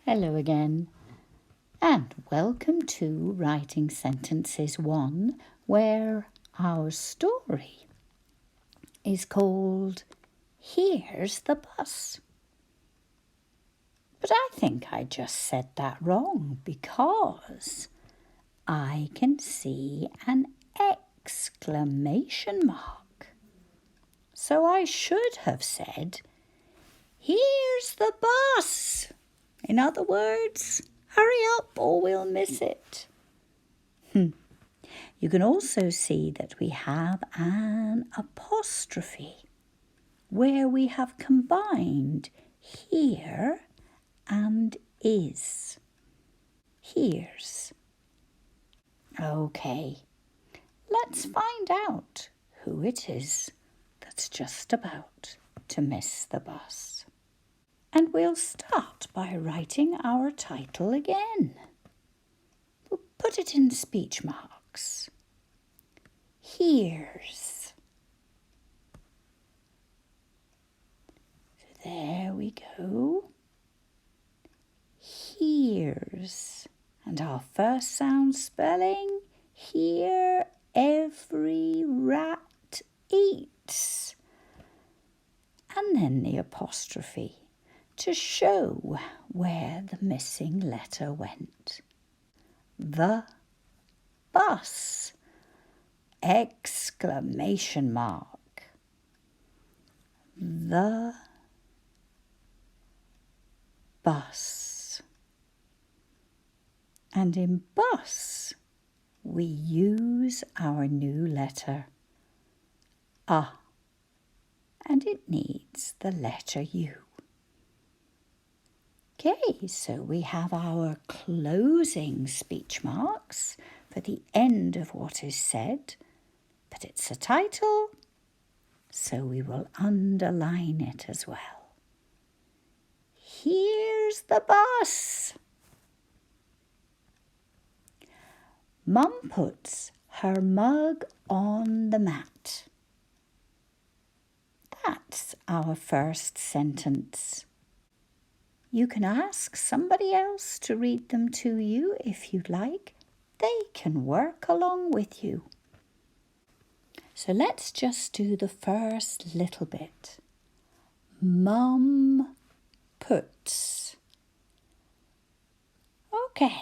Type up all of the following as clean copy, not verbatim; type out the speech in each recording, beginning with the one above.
Hello again, and welcome to Writing Sentences 1, where our story is called Here's the Bus. But I think I just said that wrong because I can see an exclamation mark. So I should have said, Here's the bus. In other words, hurry up or we'll miss it. You can also see that we have an apostrophe where we have combined here and is. Here's. Okay, let's find out who it is that's just about to miss the bus. And we'll start by writing our title again. We'll put it in speech marks. Here's. So there we go. Here's. And our first sound spelling, here every rat eats. And then the apostrophe to show where the missing letter went. The bus! Exclamation mark. The bus. And in bus, we use our new letter, A, and it needs the letter U. Okay, so we have our closing speech marks for the end of what is said, but it's a title, so we will underline it as well. Here's the bus. Mum puts her mug on the mat. That's our first sentence. You can ask somebody else to read them to you if you'd like. They can work along with you. So let's just do the first little bit. Mum puts. Okay,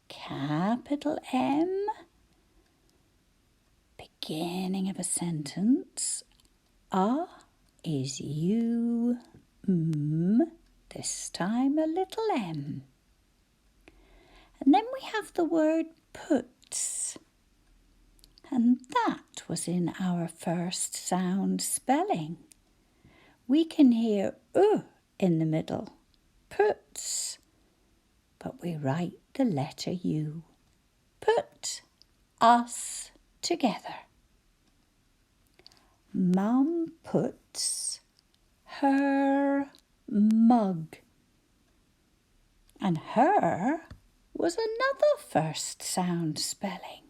capital M, beginning of a sentence. A is you, this time a little m. And then we have the word puts. And that was in our first sound spelling. We can hear in the middle, puts, but we write the letter U. Put us together. Mum puts her mug. And her was another first sound spelling.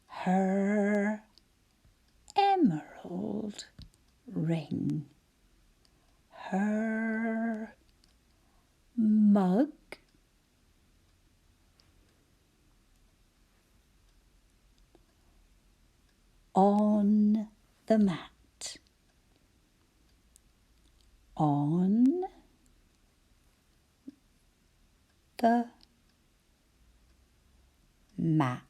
Her emerald ring. Her mug. On the mat. On the mat.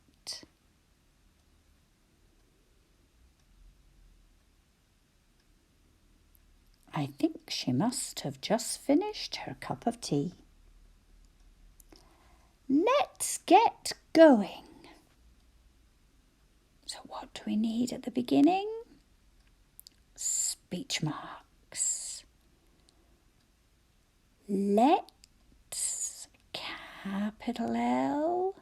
I think she must have just finished her cup of tea. Let's get going. So what do we need at the beginning? Speech marks. Let's, capital L.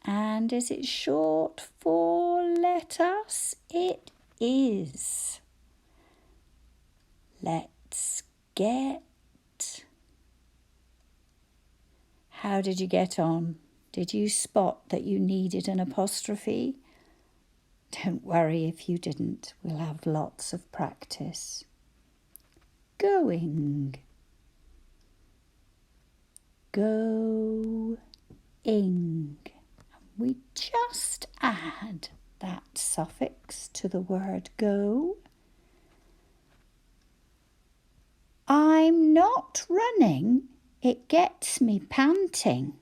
And is it short for let us? It is. Let's get. How did you get on? Did you spot that you needed an apostrophe? Don't worry if you didn't. We'll have lots of practice. Going. going. We just add that suffix to the word go. I'm not running, it gets me panting.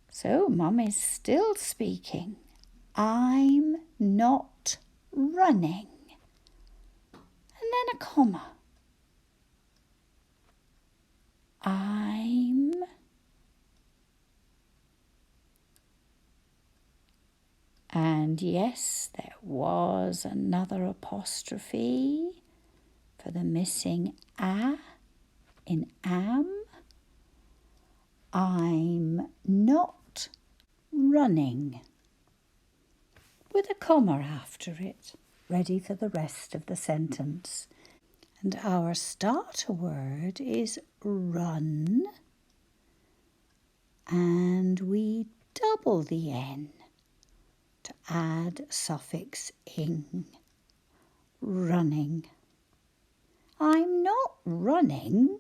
So Mum is still speaking. I'm not running. And then a comma. I'm and yes, there was another apostrophe for the missing a in am. I'm not running, with a comma after it, ready for the rest of the sentence. And our starter word is run, and we double the N to add suffix ing, running. I'm not running.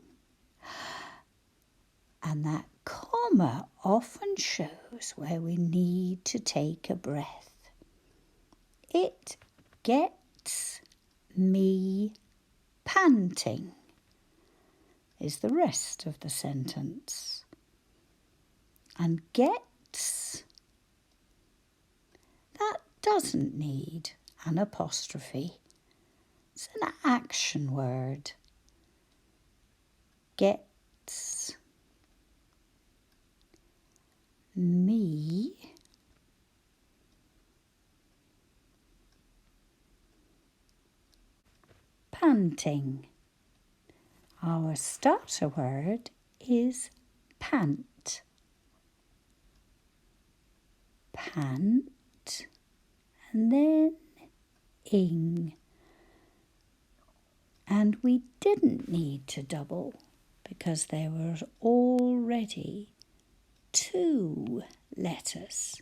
And that comma often shows where we need to take a breath. It gets me panting is the rest of the sentence. And gets, that doesn't need an apostrophe. It's an action word. Gets me panting. Our starter word is pant. Pant and then ing. And we didn't need to double because there were already 2 letters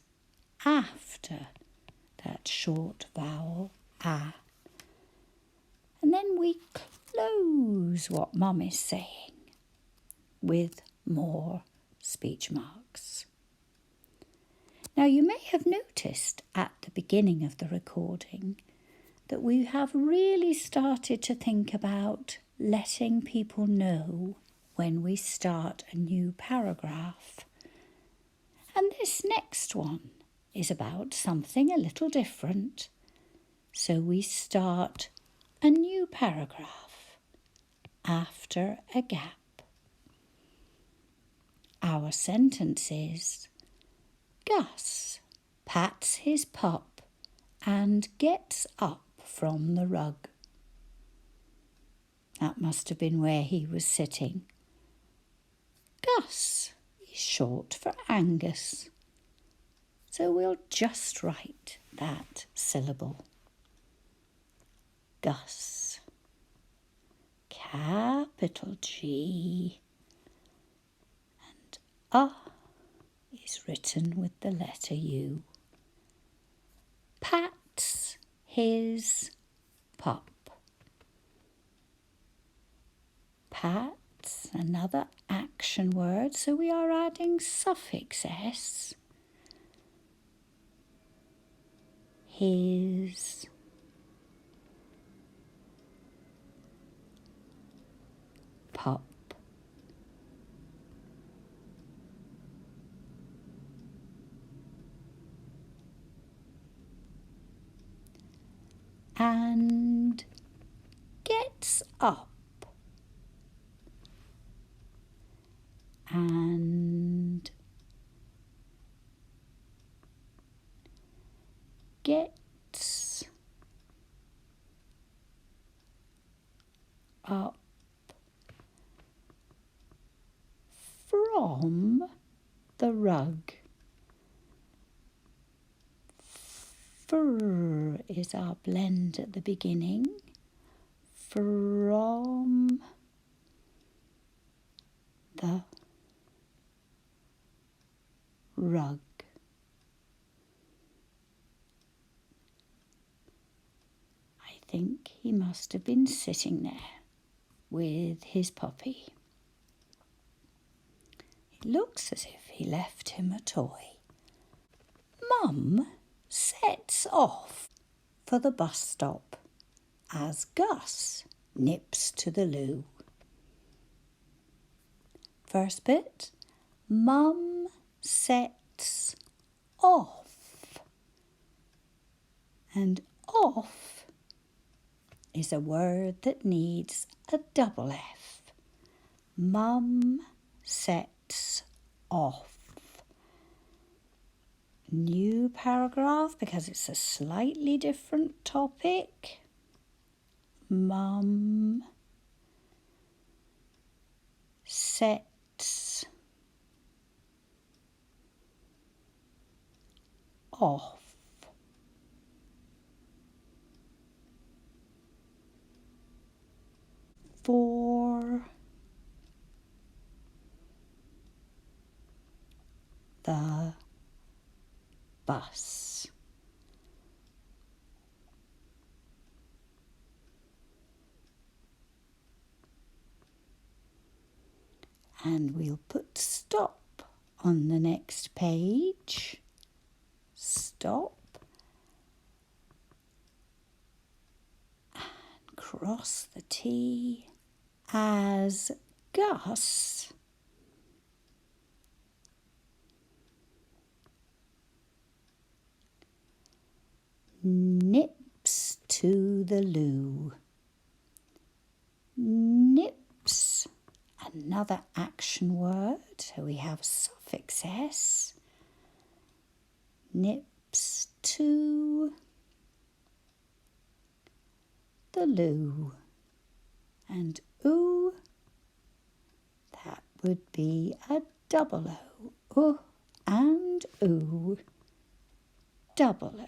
after that short vowel a. And then we close what Mum is saying with more speech marks. Now you may have noticed at the beginning of the recording that we have really started to think about letting people know when we start a new paragraph. And this next one is about something a little different. So we start a new paragraph after a gap. Our sentence is, Gus pats his pup and gets up from the rug. That must have been where he was sitting. Gus is short for Angus, so we'll just write that syllable. Gus. Capital G. And is written with the letter U. Pats his pup. Pats, another action word, so we are adding suffix S. His pup. And gets up. And gets up from the rug. Fur is our blend at the beginning. From the rug. I think he must have been sitting there with his puppy. It looks as if he left him a toy. Mum sets off for the bus stop as Gus nips to the loo. First bit, Mum sets off. And off is a word that needs a double F. Mum sets off. New paragraph because it's a slightly different topic. Mum sets off. For the bus. And we'll put stop on the next page. Stop. And cross the T as Gus nips to the loo. Nips. Another action word, so we have suffix S. Nips to the loo. And oo, that would be a double O. Oo and oo, double O.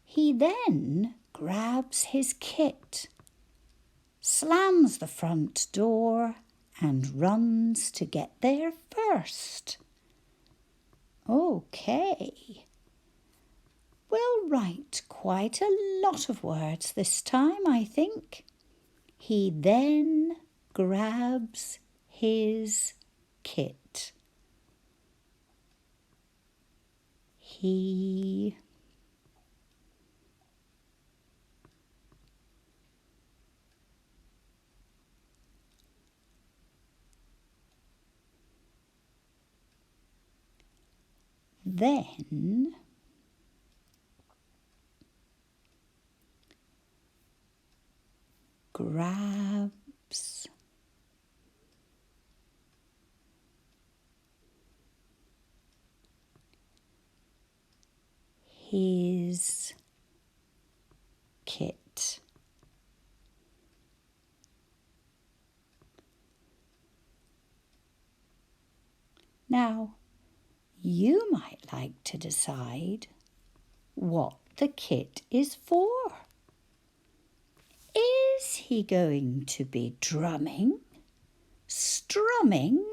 He then grabs his kit, slams the front door and runs to get there first. Okay. We'll write quite a lot of words this time, I think. He then grabs his kit. He then grabs his kit. Now, you might like to decide what the kit is for. Is he going to be drumming, strumming,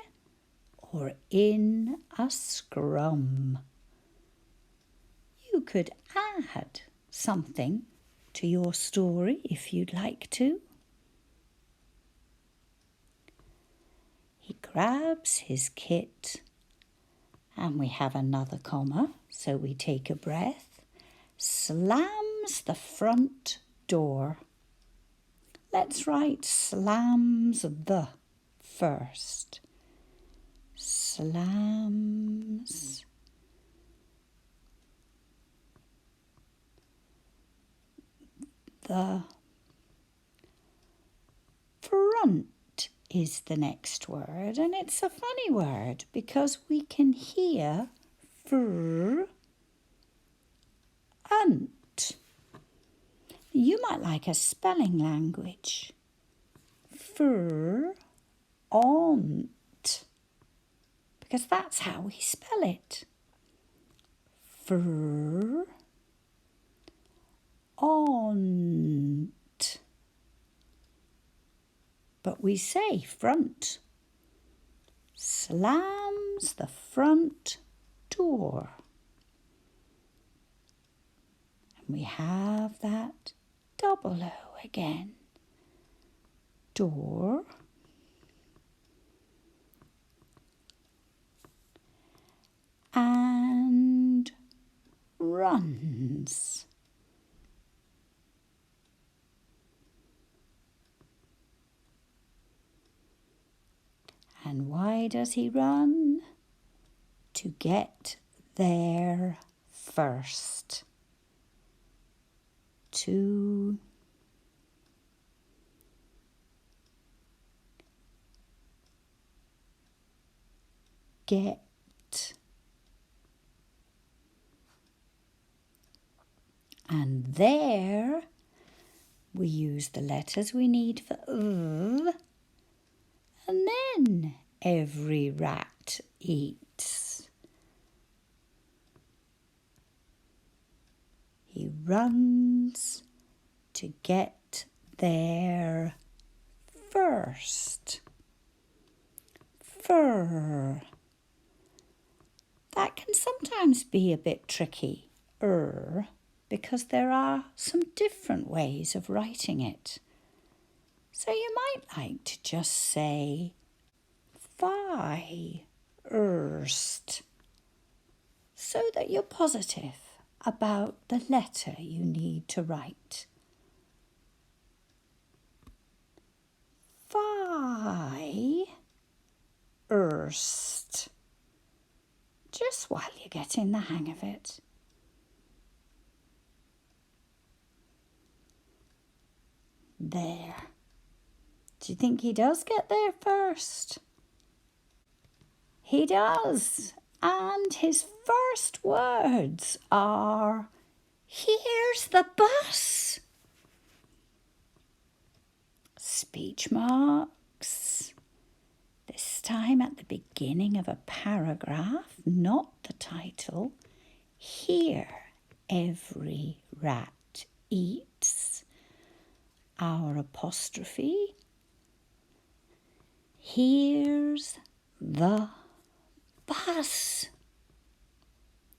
or in a scrum? You could add something to your story if you'd like to. He grabs his kit, and we have another comma, so we take a breath, slams the front door. Let's write slams the first. Slams the front is the next word, and it's a funny word because we can hear fr, unt. You might like a spelling language. Fr, ont, because that's how we spell it. Fr, ont. But we say front. Slams the front door. We have that double O again. Door. And runs. And why does he run? To get there first. To get. And there we use the letters we need for and then every rat eats. He runs to get there first. Fur. That can sometimes be a bit tricky, because there are some different ways of writing it. So you might like to just say first, so that you're positive about the letter you need to write. First, just while you're getting the hang of it. There. Do you think he does get there first? He does. And his first words are, "Here's the bus." Speech marks. This time at the beginning of a paragraph, not the title. Here, every rat eats. Our apostrophe. Here's the bus.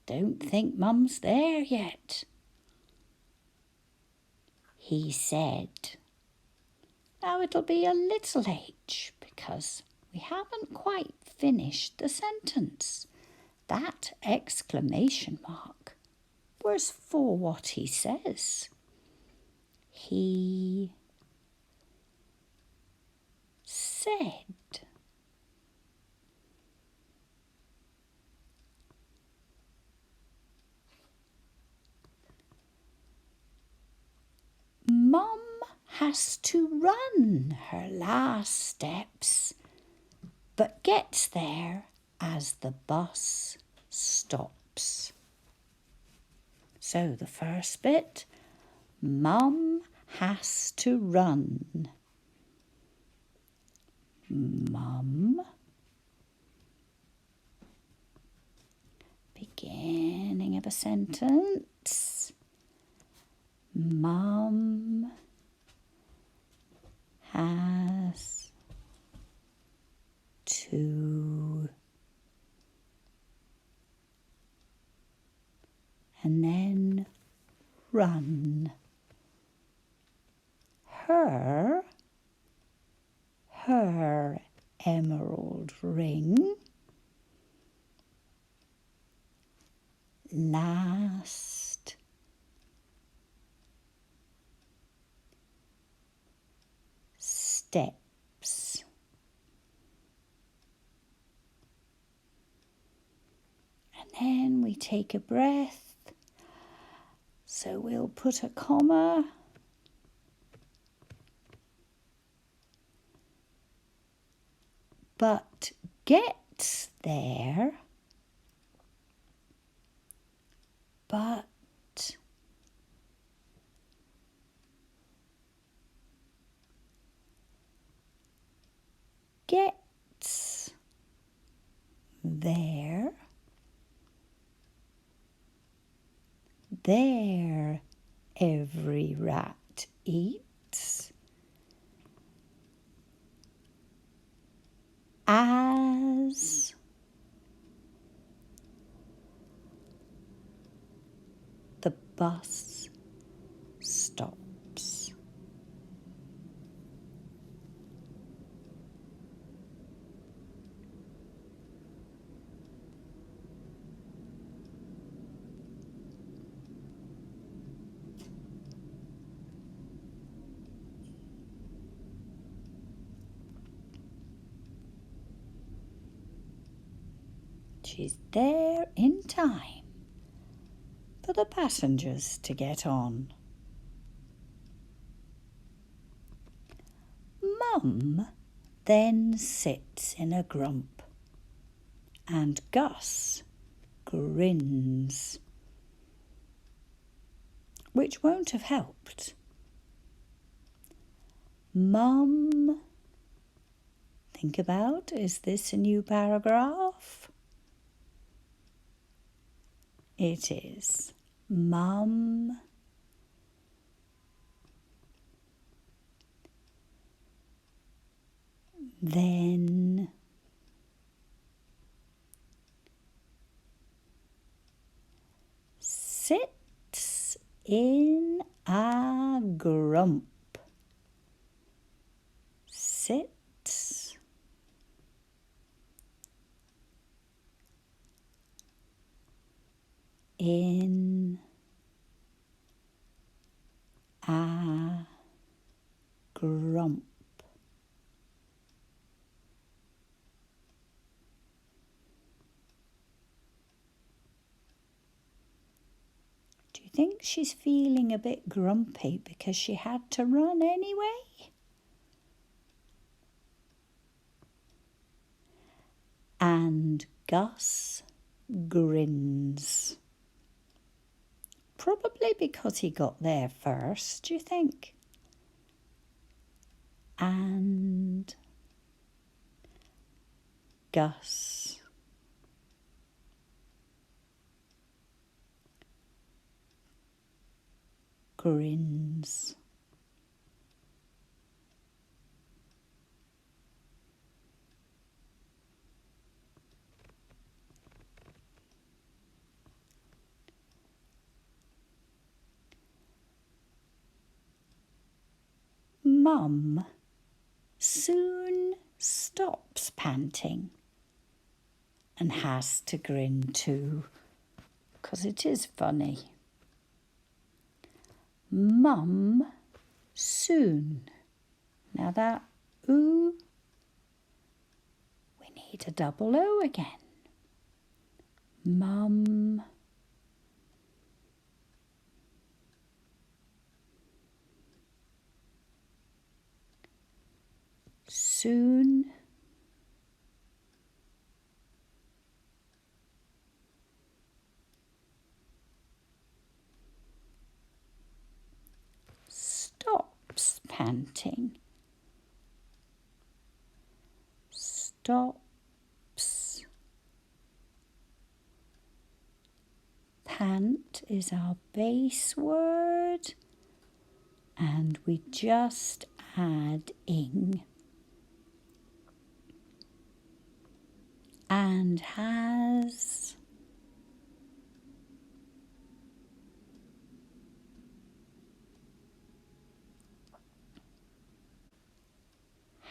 Don't think Mum's there yet. He said. Now it'll be a little h because we haven't quite finished the sentence. That exclamation mark was for what he says. He said. Mum has to run her last steps, but gets there as the bus stops. So the first bit, Mum has to run. Mum. Beginning of a sentence. Mum has to, and then run. Her emerald ring. Last steps. And then we take a breath. So we'll put a comma. But gets there. But gets there. There every rat eats. As the bus She's there in time for the passengers to get on. Mum then sits in a grump and Gus grins, which won't have helped. Mum, think about, is this a new paragraph? It is. Mum then sits in a grump. Sits in a grump. Do you think she's feeling a bit grumpy because she had to run anyway? And Gus grins. Probably because he got there first, do you think? And Gus grins. Mum soon stops panting and has to grin too, 'cause it is funny. Mum soon. Now that ooh, we need a double O again. Mum soon stops panting. Stops. Pant is our base word, and we just add ing. And has.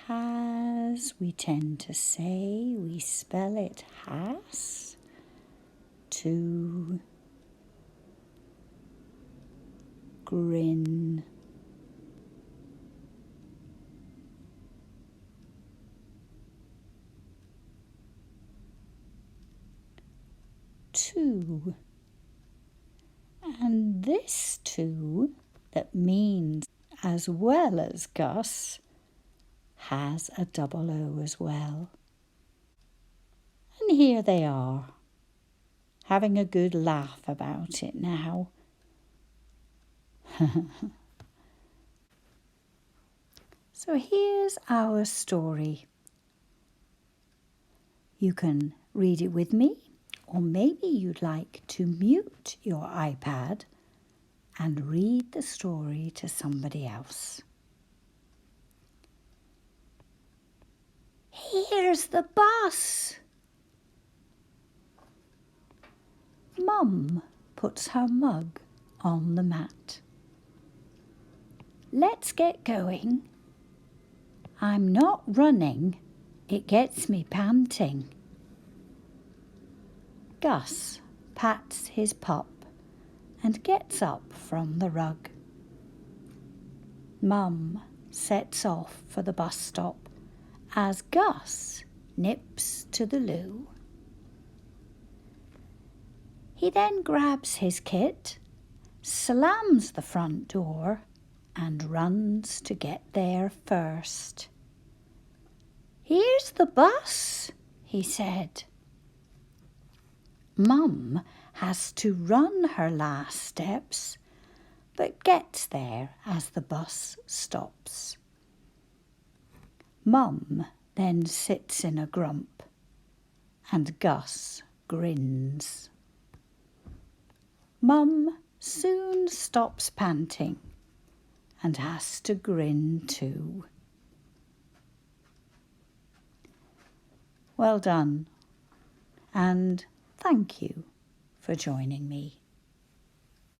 Has, we tend to say, we spell it has. To grin. To. And this to that means as well as Gus has a double O as well. And here they are, having a good laugh about it now. So here's our story. You can read it with me, or maybe you'd like to mute your iPad and read the story to somebody else. Here's the bus. Mum puts her mug on the mat. Let's get going. I'm not running. It gets me panting. Gus pats his pup and gets up from the rug. Mum sets off for the bus stop as Gus nips to the loo. He then grabs his kit, slams the front door and runs to get there first. "Here's the bus," he said. Mum has to run her last steps, but gets there as the bus stops. Mum then sits in a grump, and Gus grins. Mum soon stops panting and has to grin too. Well done, and thank you for joining me.